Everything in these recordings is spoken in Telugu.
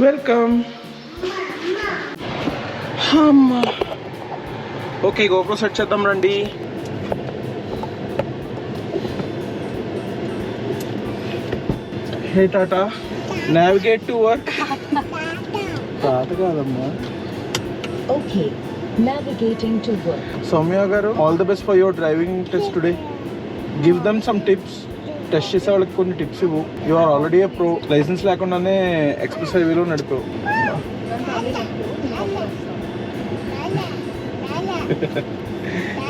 వెల్కమ్. అమ్మా ఓకే, గోప్రో సెట్ చేద్దాం రండి. Hey Tata, navigate to work. తాత కాదమ్మా. Okay, navigating to work. Soumya గారు, all the best for your driving test today. Give them some tips. Test చేసే వాళ్ళకి కొన్ని టిప్స్ ఇవ్వు. You are already a pro. License లేకుండానే ఎక్స్ప్రెస్ హైవేలో నడిపావు.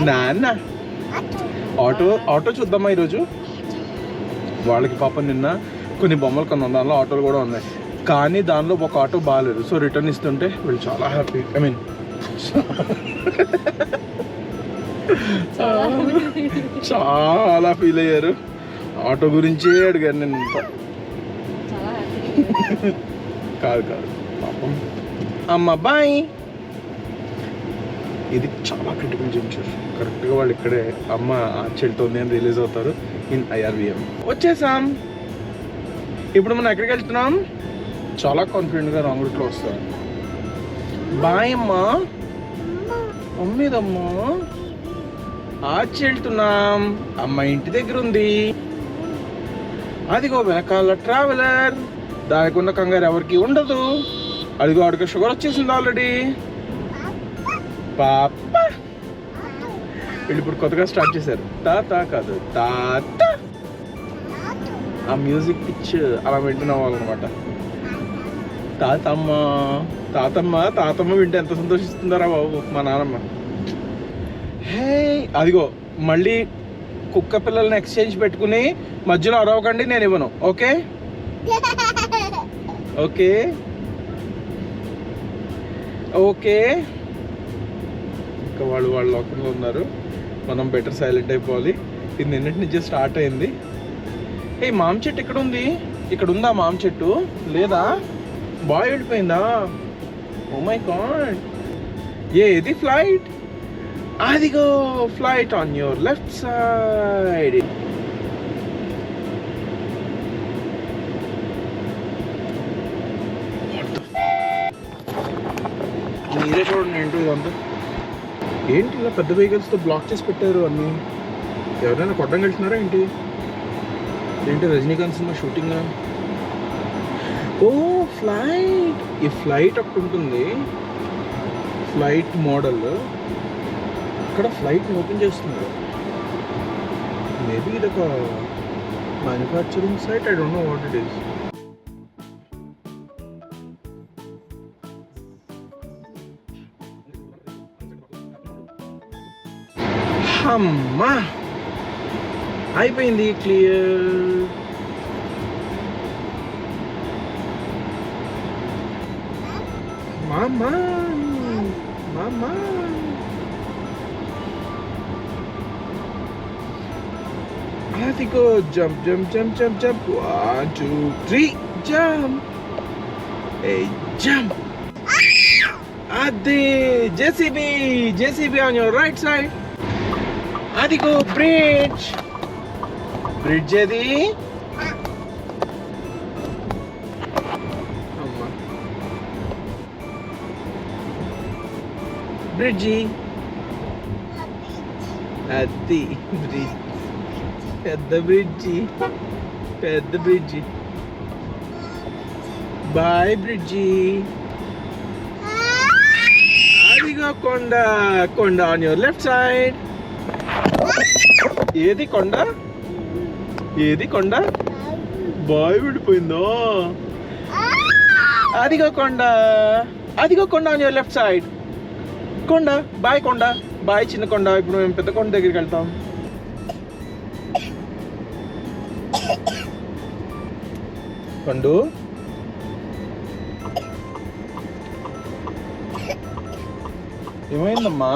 నాన్న ఆటో చూద్దామా ఈరోజు? వాళ్ళకి పాపం నిన్న కొన్ని బొమ్మలు కొన్నాం, దానిలో ఆటోలు కూడా ఉన్నాయి. కానీ దానిలో ఒక ఆటో బాగాలేదు, సో రిటర్న్ ఇస్తుంటే వీళ్ళు చాలా హ్యాపీ. ఐ మీన్ చాలా ఫీల్ అయ్యారు. ఆటో గురించే అడిగారు నేను. కాదు పాపం. అమ్మ బాయ్. ఇది చాలా క్రిటికల్ జంక్షన్. కరెక్ట్గా వాళ్ళు ఇక్కడే అమ్మ చెల్తోంది అని రిలీజ్ అవుతారు ఇన్ IRVM. వచ్చేసాం. ఇప్పుడు మనం ఎక్కడికి వెళ్తున్నాం? చాలా కాన్ఫిడెంట్గా రాంగ్ రూట్లో వస్తాం. బాయ్ అమ్మా. మమ్మీదమ్మా. వెళ్తున్నాం. అమ్మ ఇంటి దగ్గర ఉంది. అదిగో వెనకాల ట్రావెలర్. దానికి ఉన్న కంగారు ఎవరికి ఉండదు. అదిగో అడిగో షుగర్ వచ్చేసింది ఆల్రెడీ. పాప వీళ్ళు ఇప్పుడు కొత్తగా స్టార్ట్ చేశారు. తాత కాదు తాత. ఆ మ్యూజిక్ పిచ్ అలా వింటున్న వాళ్ళనమాట. తాతమ్మ తాతమ్మ తాతమ్మ వింటే ఎంత సంతోషిస్తుందారా బాబు మా నాన్నమ్మ. హే అదిగో మళ్ళీ కుక్క పిల్లల్ని ఎక్స్చేంజ్ పెట్టుకుని మధ్యలో అరవకండి, నేను ఇవ్వను. Okay okay okay. ఇంకా వాళ్ళు వాళ్ళ లోకంలో ఉన్నారు. మనం బెటర్ సైలెంట్ అయిపోవాలి. ఇది నిన్నటి నుంచి స్టార్ట్ అయింది. ఏ మామ చెట్టు ఎక్కడ ఉంది? ఇక్కడ ఉందా మామ చెట్టు? లేదా బాయ్ వెళ్ళిపోయిందా? Oh my god. ఏది ఫ్లైట్? అదిగో flight on your left side. మీరే చూడండి ఏంటో ఇదంతా. ఏంటి ఇలా పెద్ద వెహికల్స్తో బ్లాక్ చేసి పెట్టారు అన్నీ? ఎవరైనా కొట్టడం వెళ్తున్నారా ఏంటి? ఏంటి రజనీకాంత్ సినిమా షూటింగ్? ఓ ఫ్లైట్. ఈ ఫ్లైట్ ఒకటి ఉంటుంది, ఫ్లైట్ మోడల్. ఇక్కడ ఫ్లైట్ని ఓపెన్ చేస్తున్నారు. మేబీ ఇదొక manufacturing site. I don't know what it is. అమ్మా అయిపోయింది క్లియర్. మామా మామా అదిగో jump jump jump jump jump. 1 2 3 jump. ఏ జంప్. అది JCB on your right side. అదిగో బ్రిడ్జ్. ఏది? బ్రిడ్జి. అది బ్రిడ్జ్. పెద్ద బ్రిడ్జి. Bye bridge. అదిగో కొండ ఆన్ యువర్ లెఫ్ట్ సైడ్. ఏది కొండ? బాయ్ విడిపోయిందో. అదిగో కొండ ఆన్ యువర్ లెఫ్ట్ సైడ్. బాయ్ బాయ్ చిన్న కొండ. ఇప్పుడు మేము పెద్ద కొండ దగ్గరికి వెళ్తాం. కొండు ఏమైందమ్మా?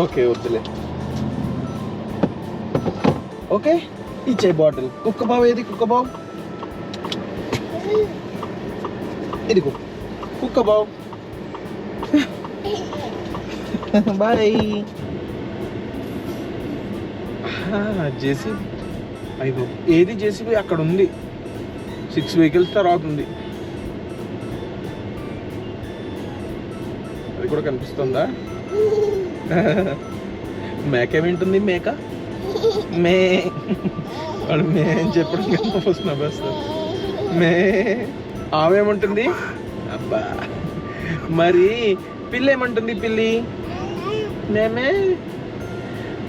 ఓకే వద్దులే. ఓకే ఇచ్చే బాటిల్. కుక్క బావు ఏది? ఇదిగో కుక్క బావు. బాయ్. జేసీబీ. అయ్యో ఏది జేసీబీ? అక్కడ ఉంది. 6 వెహికల్స్ తర్వాత ఉంది. అది కూడా కనిపిస్తుందా? మేక ఏమింటుంది? మేక మే వాడు మే అని చెప్పడం కన్నా ఫస్ట్ నవ్వేస్తారు. మే ఆమెమంటుంది? అబ్బా. మరి పిల్లి ఏమంటుంది? పిల్లి మేమే.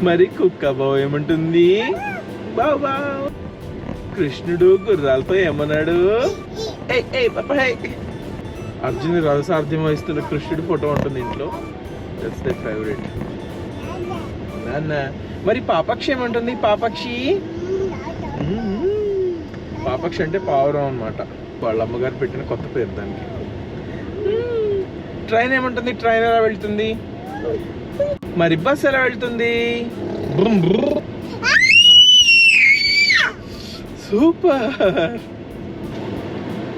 మరి కుక్క బావు ఏమంటుంది? బావు బావు. కృష్ణుడు గుర్రాలతో ఏమన్నాడు? అర్జున్ రథసారథ్యం వహిస్తున్న కృష్ణుడు ఫోటో ఉంటుంది ఇంట్లో. That's the favourite. నాన్న మరి పాపక్షి ఏమంటుంది? పాపక్షి పాపక్షి అంటే పావురం అన్నమాట. వాళ్ళ అమ్మగారు పెట్టిన కొత్త పేరు దానికి. ట్రైన్ ఏమంటుంది? ట్రైన్ ఎలా వెళ్తుంది? మరి బస్ ఎలా వెళ్తుంది? సూపర్.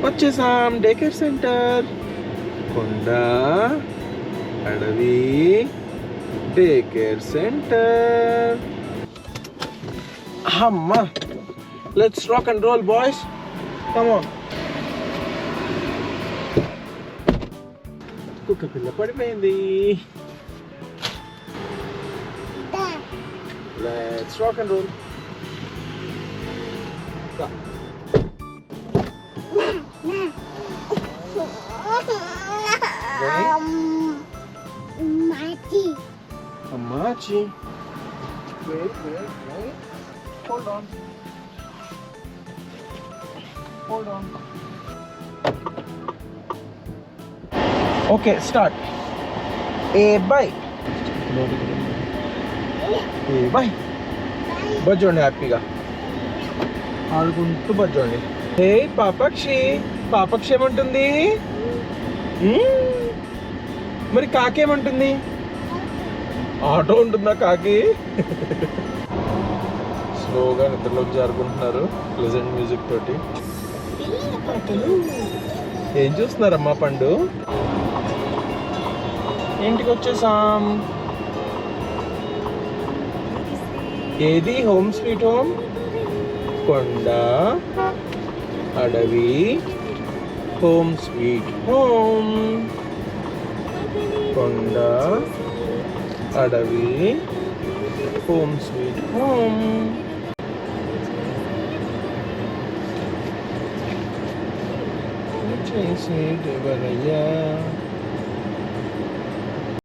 వచ్చేసాం డే కేర్ సెంటర్. కొండ అడవి డే కేర్ సెంటర్. అమ్మా, let's rock and roll boys, come on. కుక్క పిల్ల పడిపోయింది. Let's rock and roll. Amachi. Wait. Hold on. Okay, start. A bye. A bye. బజ్జోండి హ్యాపీగా ఆడుకుంటూ బజ్జోండి. హే పాపక్షి, పాపక్షి ఏమంటుంది? మరి కాకేమంటుంది? ఆటో ఉంటుందా కాకి? స్లోగా నిద్రలోకి జారుకుంటున్నారు ప్లెజెంట్ మ్యూజిక్ తోటి. ఏం చూస్తున్నారమ్మా పండు? ఇంటికి వచ్చేసాం. ఏది హోమ్ స్వీట్ హోమ్? కొండ అడవి హోమ్ స్వీట్ హోమ్. కొండ అడవి హోమ్ స్వీట్ హోమ్. చేసేదెవరయ్యా?